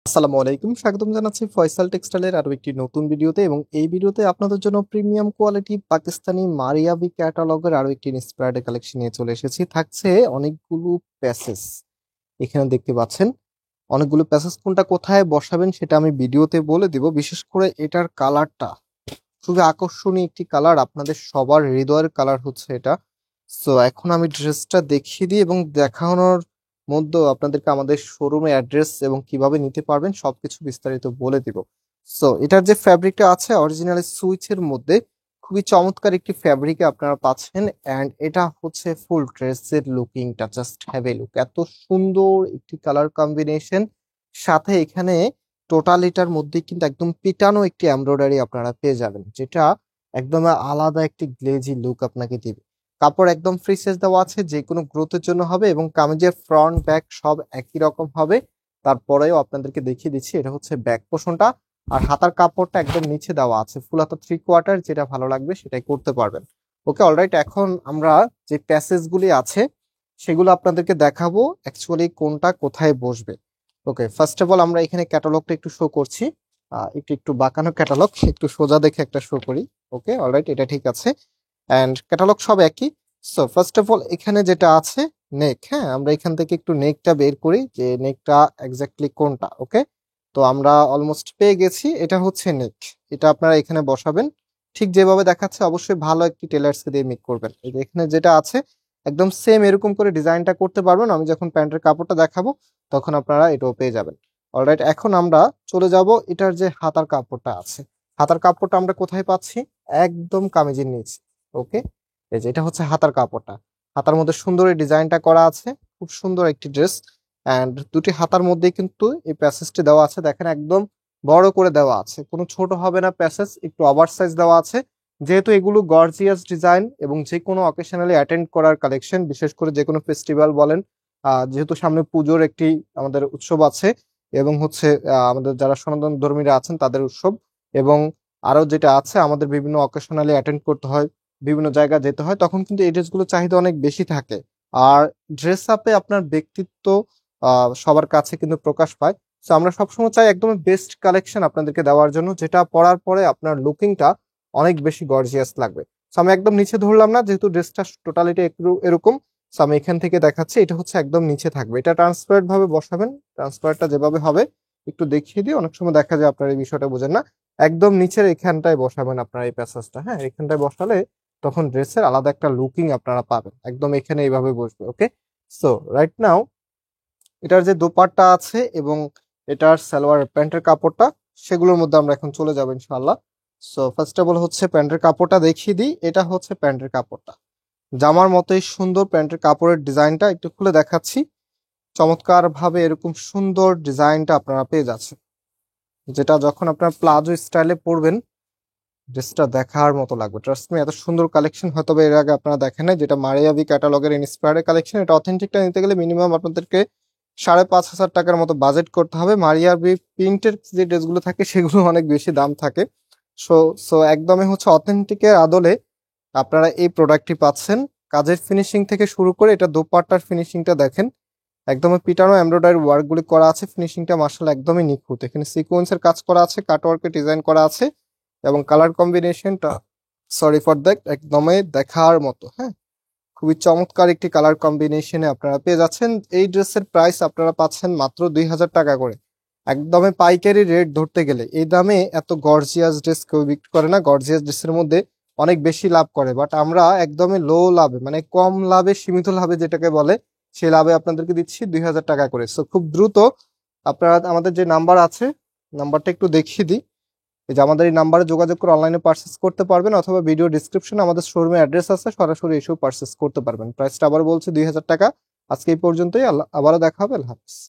আসসালামু আলাইকুম, স্বাগতম জানাচ্ছি ফয়সাল টেক্সটাইলের আরো একটি নতুন ভিডিওতে। এবং এই ভিডিওতে আপনাদের জন্য প্রিমিয়াম কোয়ালিটি পাকিস্তানি মারিয়াবি ক্যাটালগের আরো একটি ইন্সপায়ার্ড কালেকশন নিয়ে চলে এসেছি। থাকছে অনেকগুলো প্যাসেজ, এখানে দেখতে পাচ্ছেন অনেকগুলো প্যাসেজ। কোনটা কোথায় বসাবেন সেটা আমি ভিডিওতে বলে দিব। বিশেষ করে এটার কালারটা খুবই আকর্ষণীয় একটি কালার, আপনাদের সবার হৃদয়ের কালার হচ্ছে এটা। সো এখন আমি ড্রেসটা দেখিয়ে দিই এবং দেখানোর মধ্যেও আপনাদেরকে আমাদের শোরুমে অ্যাড্রেস এবং কিভাবে নিতে পারবেন সবকিছু বিস্তারিত বলে দিব। সো এটার যে ফ্যাব্রিকটা আছে অরিজিনাল সুইচের মধ্যে খুবই চমৎকার একটি ফ্যাব্রিকে আপনারা পাচ্ছেন। অ্যান্ড এটা হচ্ছে ফুল ড্রেসের লুকিংটা, জাস্ট হ্যাভ এ লুক, এত সুন্দর একটি কালার কম্বিনেশন। সাথে এখানে টোটালিটার মধ্যে কিন্তু একদম পিটানো একটি এমব্রয়ডারি আপনারা পেয়ে যাবেন, যেটা একদম আলাদা একটি গ্লেজি লুক আপনাকে দিবে। কাপড় একদম ফ্রি সাইজ দেওয়া আছে, যে কোনো গ্রোথের জন্য হবে এবং কামিজের ফ্রন্ট ব্যাক সব একই রকম হবে। তারপরেও আপনাদেরকে দেখিয়ে দিচ্ছি, এটা হচ্ছে ব্যাক পোর্শনটা। আর হাতার কাপড়টা একদম নিচে দেওয়া আছে, ফুল হাতা 3/4, যেটা ভালো লাগবে সেটাই করতে পারবেন। ওকে, অলরাইট। এখন আমরা যে প্যাসেজগুলি আছে সেগুলো আপনাদেরকে দেখাবো অ্যাকচুয়ালি কোনটা কোথায় বসবে। ওকে, ফার্স্ট অফ অল আমরা এখানে ক্যাটালগটা একটু শো করছি। একটু একটু বাঁকানো ক্যাটালগ, একটু সোজা দেখে একটা শো করি। ওকে, অলরাইট, এটা ঠিক আছে। অ্যান্ড ক্যাটালগ সব একই। সো ফার্স্ট অফ অল এখানে যেটা আছে নেক, হ্যাঁ, আমরা এখান থেকে একটু নেকটা বের করি যে নেকটা এক্স্যাক্টলি কোনটা। ওকে, তো আমরা অলমোস্ট পেয়ে গেছি, এটা হচ্ছে নেক। এটা আপনারা এখানে বসাবেন ঠিক যেভাবে দেখাচ্ছে। অবশ্যই ভালো একটি টেলার্সকে দিয়ে মেক করবেন। এই যে এখানে যেটা আছে একদম সেম এরকম করে ডিজাইনটা করতে পারবেন। আমি যখন প্যান্টের কাপড়টা দেখাবো তখন আপনারা এটাও পেয়ে যাবেন। অলরাইট, এখন আমরা চলে যাব এটার যে হাতার কাপড়টা আছে। হাতার কাপড়টা আমরা কোথায় পাচ্ছি? একদম কামিজের নিচে। ওকে, এই যে এটা হচ্ছে হাতার কাপড়টা। হাতার মধ্যে সুন্দর এই ডিজাইনটা করা আছে, খুব সুন্দর একটি ড্রেস। অ্যান্ড দুটি হাতার মধ্যেই কিন্তু এই প্যাসেজটি দেওয়া আছে, দেখেন একদম বড় করে দেওয়া আছে, কোনো ছোট হবে না প্যাসেজ, একটু ওভার সাইজ দেওয়া আছে। যেহেতু এগুলো গর্জিয়াস ডিজাইন এবং যে কোনো অকেশনালি অ্যাটেন্ড করার কালেকশন, বিশেষ করে যে কোনো ফেস্টিভ্যাল বলেন, যেহেতু সামনে পুজোর একটি আমাদের উৎসব আছে এবং হচ্ছে আমাদের যারা সনাতন ধর্মীরা আছেন তাদের উৎসব, এবং আরো যেটা আছে আমাদের বিভিন্ন অকেশনালি অ্যাটেন্ড করতে হয়, বিভিন্ন জায়গা যেতে হয়, তখন কিন্তু এই ড্রেসগুলো চাহিদা অনেক বেশি থাকে। আর ড্রেস আপে আপনার ব্যক্তিত্ব সবার কাছে কিন্তু প্রকাশ পায়। তো আমরা সবসময় চাই একদম বেস্ট কালেকশন আপনাদেরকে দেওয়ার জন্য, যেটা পরার পরে আপনার লুকিংটা অনেক বেশি গর্জিয়াস লাগবে। তো আমি একদম নিচে ধরলাম না, যেহেতু ড্রেসটা টোটালিটি একটু এরকম। তো আমি এখান থেকে দেখাচ্ছি, এটা হচ্ছে একদম নিচে থাকবে। এটা ট্রান্সপারেন্ট ভাবে বসাবেন, ট্রান্সপারেন্টটা যেভাবে হবে একটু দেখিয়ে দিই, অনেক সময় দেখা যায় আপনার এই বিষয়টা বোঝেন না। একদম নিচের এখানটায় বসাবেন আপনার এই প্যাসেজটা, হ্যাঁ, এখানটায় বসালে তখন ড্রেসের আলাদা একটা লুকিং আপনারা পাবেন। একদম এখানে এইভাবে বসবে। ওকে, সো রাইট নাও এটার যে দোপাট্টা আছে এবং এটার সালোয়ার প্যান্টের কাপড়টা, সেগুলোর মধ্যে আমরা এখন চলে যাবো ইনশাআল্লাহ। সো ফার্স্ট অফ অল হচ্ছে প্যান্টের কাপড়টা দেখিয়ে দিই। এটা হচ্ছে প্যান্টের কাপড়টা, জামার মতোই সুন্দর প্যান্টের কাপড়ের ডিজাইনটা একটু খুলে দেখাচ্ছি। চমৎকার ভাবে এরকম সুন্দর ডিজাইনটা আপনারা পেয়ে যাচ্ছেন, যেটা যখন আপনার প্লাজো স্টাইলে পরবেন ড্রেসটা দেখার মতো লাগবে। ট্রাস্ট মি, এত সুন্দর কালেকশন হয়তো বা এর আগে আপনারা দেখেন নাই। যেটা মারিয়াবি ক্যাটালগের ইন্সপায়ার্ড কালেকশন, এটা অথেন্টিকটা নিতে গেলে মিনিমাম আপনাদেরকে 5,500 টাকার মতো বাজেট করতে হবে। মারিয়াবি প্রিন্টের যে ড্রেসগুলো থাকে সেগুলো অনেক বেশি দাম থাকে। সো সো একদমই হচ্ছে অথেন্টিকের আদলে আপনারা এই প্রোডাক্টটি পাচ্ছেন। কাজের ফিনিশিং থেকে শুরু করে এটা দোপাট্টার ফিনিশিংটা দেখেন, একদমই পিটানো এমব্রয়ডারি ওয়ার্কগুলি করা আছে। ফিনিশিংটা মার্শাল একদমই নিখুঁত। এখানে সিকোয়েন্সের কাজ করা আছে, কাটওয়ার্কের ডিজাইন করা আছে এবং কালার কম্বিনেশনটা সরি ফর দ্যাট একদমই দেখার মতো। হ্যাঁ, খুবই চমৎকার একটি কালার কম্বিনেশনে আপনারা পেয়ে যাচ্ছেন। এই ড্রেসের প্রাইস আপনারা পাচ্ছেন মাত্র 2,000 টাকা করে। একদমই পাইকারি রেট ধরতে গেলে এই দামে এত গর্জিয়াস ড্রেস কেউ বিক্রি করে না। গর্জিয়াস ড্রেসের মধ্যে অনেক বেশি লাভ করে, বাট আমরা একদমই লো লাভে, মানে কম লাভে সীমিত লাভে যেটাকে বলে, সেই লাভে আপনাদেরকে দিচ্ছি 2,000 টাকা করে। সো খুব দ্রুত আপনারা আমাদের যে নাম্বার আছে, নাম্বারটা একটু দেখিয়ে দিই। এই যে আমাদের এই নাম্বারে যোগাযোগ করে অনলাইনে পারচেস করতে পারবেন, অথবা ভিডিও ডিসক্রিপশনে আমাদের শোরুমের অ্যাড্রেস আছে, সরাসরি এসেও পারচেস করতে পারবেন। প্রাইসটা আবার বলছি 2,000 টাকা। আজকে এই পর্যন্তই, আবারও দেখা হবে। আল্লাহ হাফিজ।